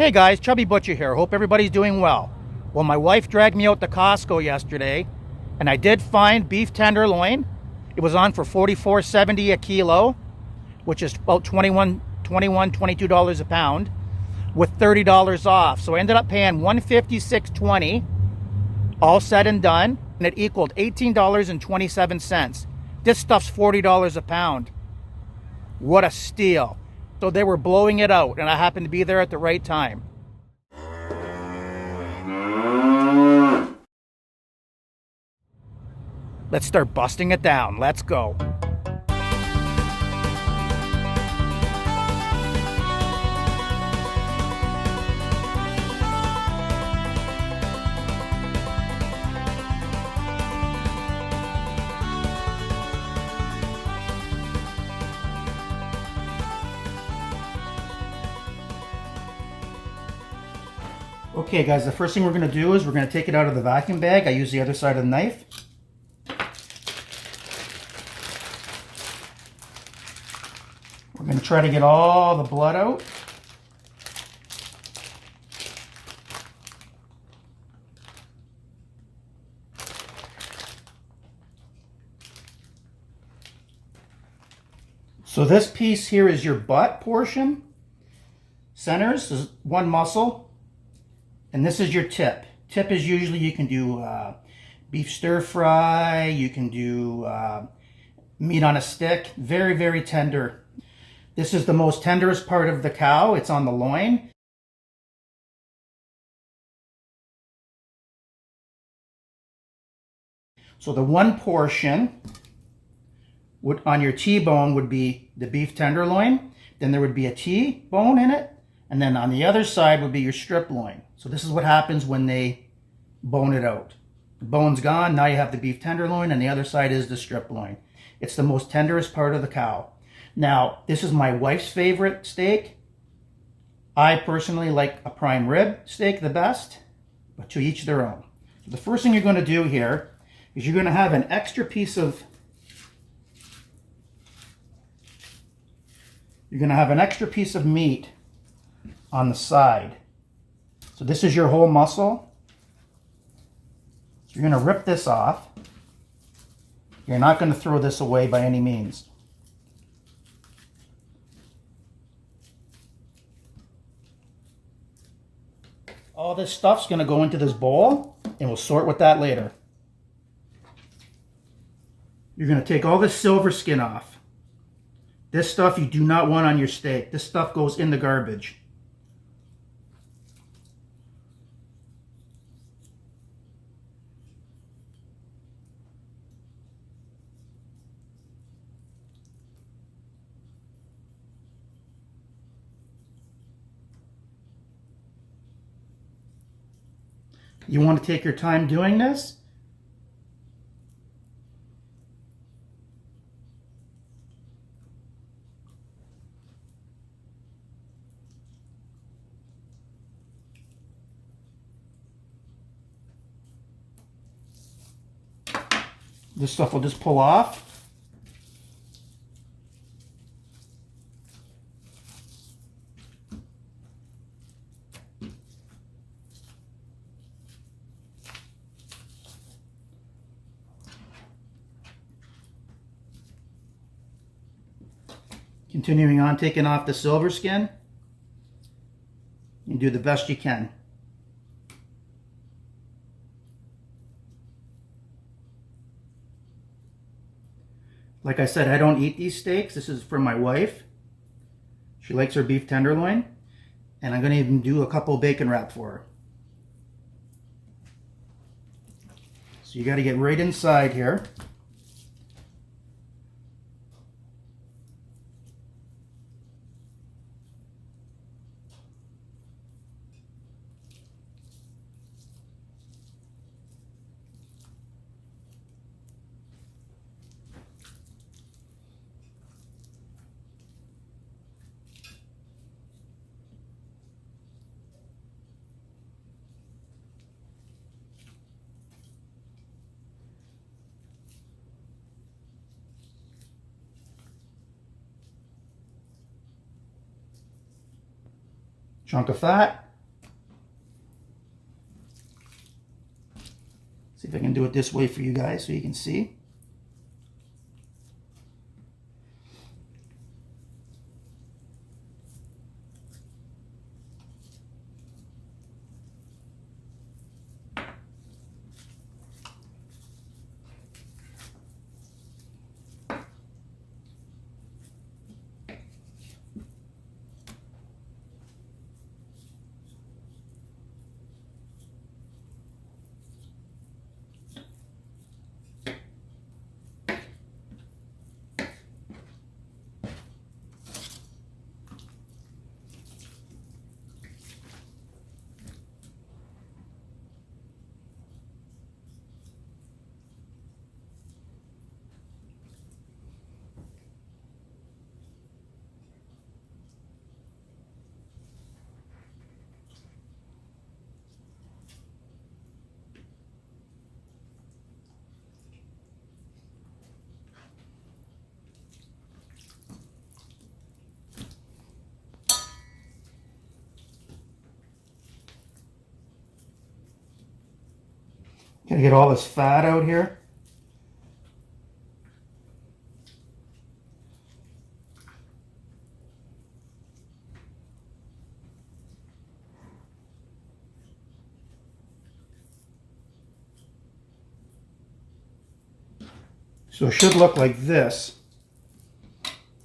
Hey guys, Chubby Butcher here. Hope everybody's doing well. Well, my wife dragged me out to Costco yesterday, and I did find beef tenderloin. It was on for $44.70 a kilo, which is about $22 a pound, with $30 off. So I ended up paying $156.20, all said and done, and it equaled $18.27. This stuff's $40 a pound. What a steal. So they were blowing it out, and I happened to be there at the right time. Let's start busting it down. Let's go. Okay guys, the first thing we're going to do is we're going to take it out of the vacuum bag. I use the other side of the knife. We're going to try to get all the blood out. So this piece here is your butt portion. Centers is one muscle. And this is your tip. Tip is usually you can do beef stir fry, you can do meat on a stick. Very, very tender. This is the most tenderest part of the cow. It's on the loin. So the one portion on your T-bone would be the beef tenderloin. Then there would be a T-bone in it. And then on the other side would be your strip loin. So this is what happens when they bone it out. The bone's gone, now you have the beef tenderloin, and the other side is the strip loin. It's the most tenderest part of the cow. Now, this is my wife's favorite steak. I personally like a prime rib steak the best, but to each their own. So the first thing you're going to do here is you're going to have an extra piece of meat on the side. So this is your whole muscle. So you're going to rip this off. You're not going to throw this away by any means. All this stuff's going to go into this bowl, and we'll sort with that later. You're going to take all this silver skin off. This stuff you do not want on your steak. This stuff goes in the garbage. You want to take your time doing this. This stuff will just pull off. Continuing on, taking off the silver skin. You do the best you can. Like I said, I don't eat these steaks. This is for my wife. She likes her beef tenderloin. And I'm going to even do a couple bacon wrap for her. So you got to get right inside here. Chunk of fat. See if I can do it this way for you guys so you can see. Gonna get all this fat out here. So it should look like this.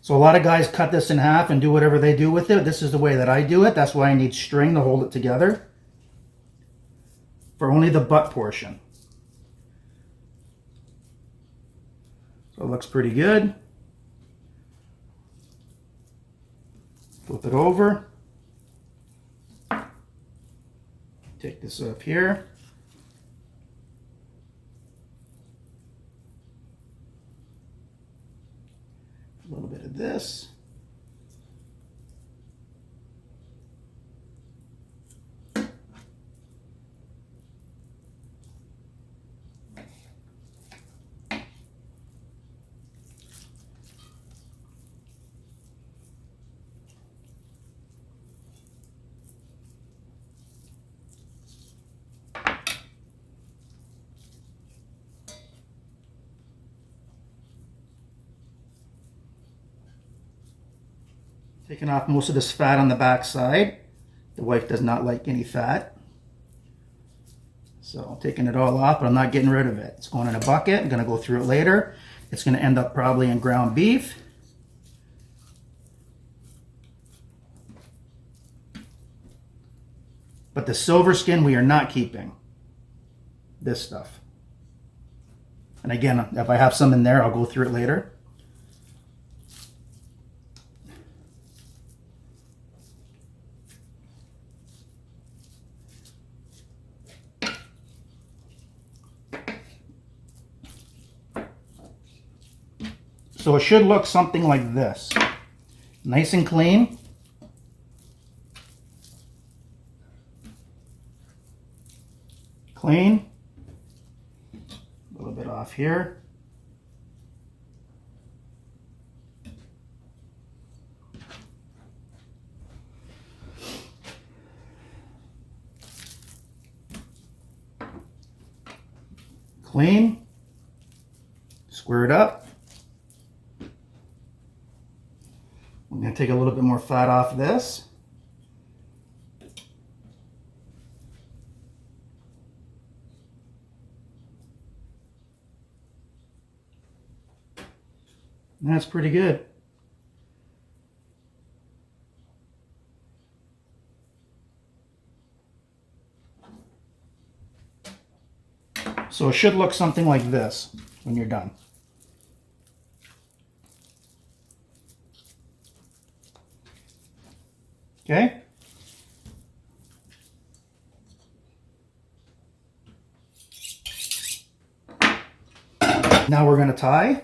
So a lot of guys cut this in half and do whatever they do with it. This is the way that I do it. That's why I need string to hold it together. For only the butt portion. So it looks pretty good. Flip it over. Take this up here. A little bit of this. Taking off most of this fat on the back side. The wife does not like any fat. So I'm taking it all off, but I'm not getting rid of it. It's going in a bucket. I'm going to go through it later. It's going to end up probably in ground beef. But the silver skin we are not keeping. This stuff. And again, if I have some in there, I'll go through it later. So it should look something like this. Nice and clean. Clean. A little bit off here. Clean. Square it up. I'm going to take a little bit more fat off this. And that's pretty good. So it should look something like this when you're done. Okay? Now we're going to tie.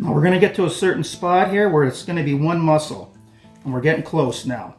Now we're going to get to a certain spot here where it's going to be one muscle, and we're getting close now.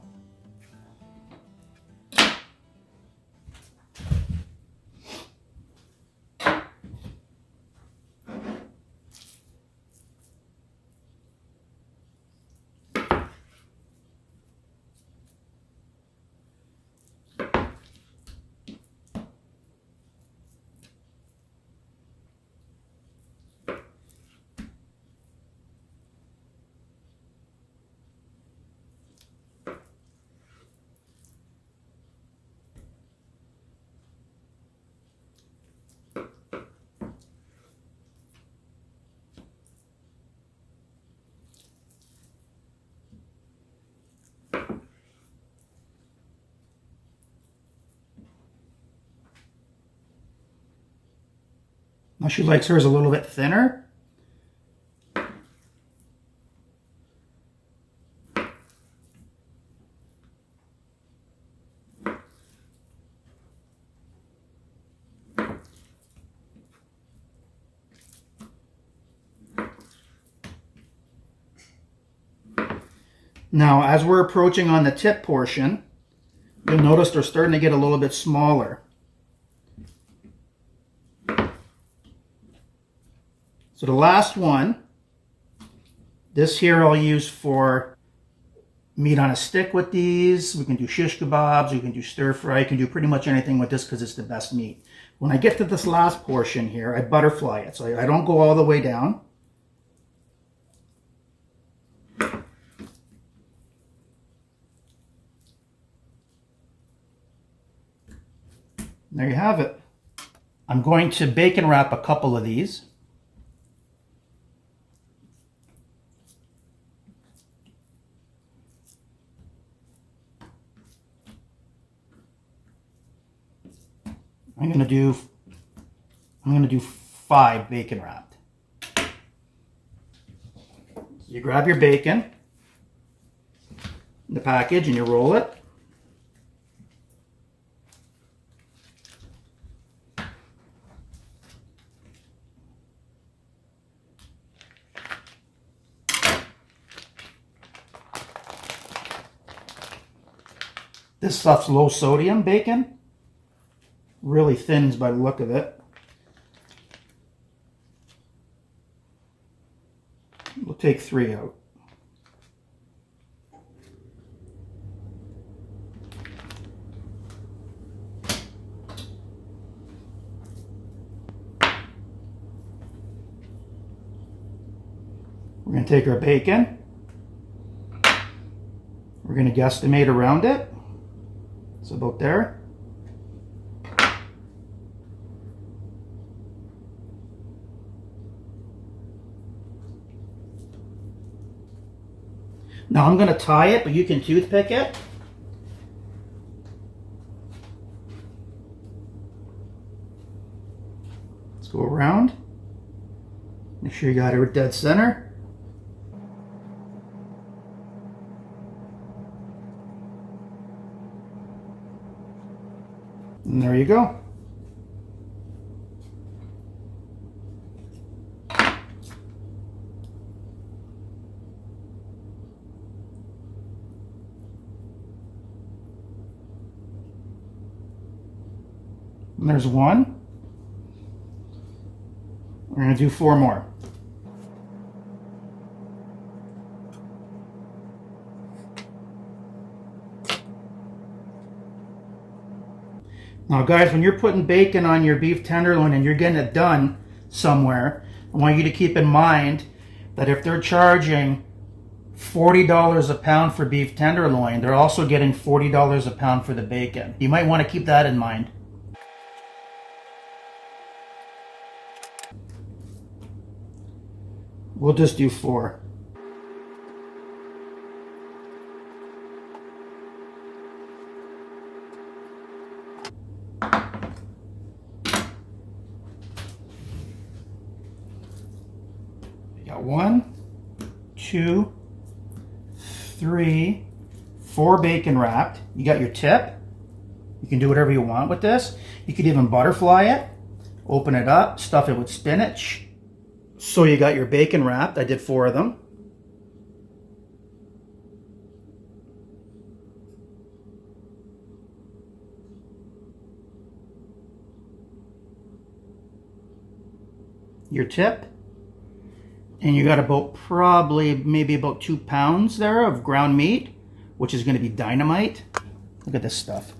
Now she likes hers a little bit thinner. Now, as we're approaching on the tip portion, you'll notice they're starting to get a little bit smaller. So the last one, this here I'll use for meat on a stick with these. We can do shish kebabs, we can do stir fry, you can do pretty much anything with this because it's the best meat. When I get to this last portion here, I butterfly it. So I don't go all the way down. There you have it. I'm going to bacon wrap a couple of these. I'm gonna do 5 bacon wrapped. You grab your bacon in the package and you roll it. This stuff's low sodium bacon. Really thins by the look of it. We'll take 3 out. We're going to take our bacon. We're going to guesstimate around it. It's about there. Now I'm going to tie it, but you can toothpick it. Let's go around. Make sure you got it dead center. And there you go. And there's 1. We're going to do 4 more. Now guys, when you're putting bacon on your beef tenderloin and you're getting it done somewhere, I want you to keep in mind that if they're charging $40 a pound for beef tenderloin, they're also getting $40 a pound for the bacon. You might want to keep that in mind. We'll just do 4. You got 1, 2, 3, 4 bacon wrapped. You got your tip. You can do whatever you want with this. You could even butterfly it, open it up, stuff it with spinach. So you got your bacon wrapped. I did 4 of them. Your tip. And you got about maybe about 2 pounds there of ground meat, which is going to be dynamite. Look at this stuff.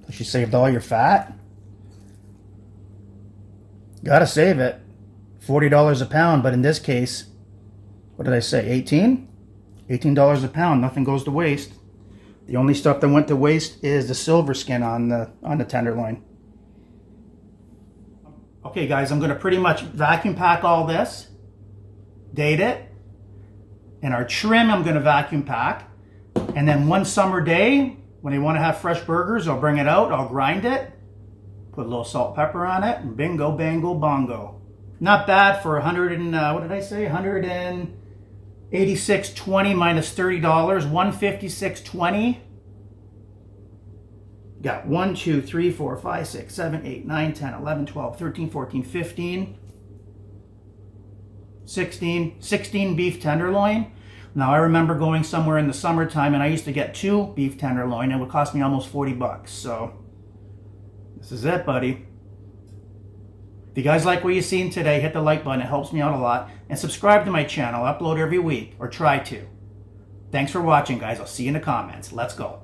You saved all your fat. Gotta save it. $40 a pound, but in this case, what did I say, 18? $18 a pound, nothing goes to waste. The only stuff that went to waste is the silver skin on the tenderloin. Okay guys, I'm gonna pretty much vacuum pack all this, date it, and our trim I'm gonna vacuum pack, and then one summer day, when I wanna have fresh burgers, I'll bring it out, I'll grind it, put a little salt, pepper on it, and bingo, bango, bongo. Not bad for 100 and, what did I say? 186.20 minus $30, 156.20. Got 1, 2, 3, 4, 5, 6, 7, 8, 9, 10, 11, 12, 13, 14, 15, 16 beef tenderloin. Now I remember going somewhere in the summertime and I used to get 2 beef tenderloin. It would cost me almost 40 bucks. So this is it, buddy. If you guys like what you've seen today, hit the like button. It helps me out a lot. And subscribe to my channel. I upload every week, or try to. Thanks for watching, guys. I'll see you in the comments. Let's go.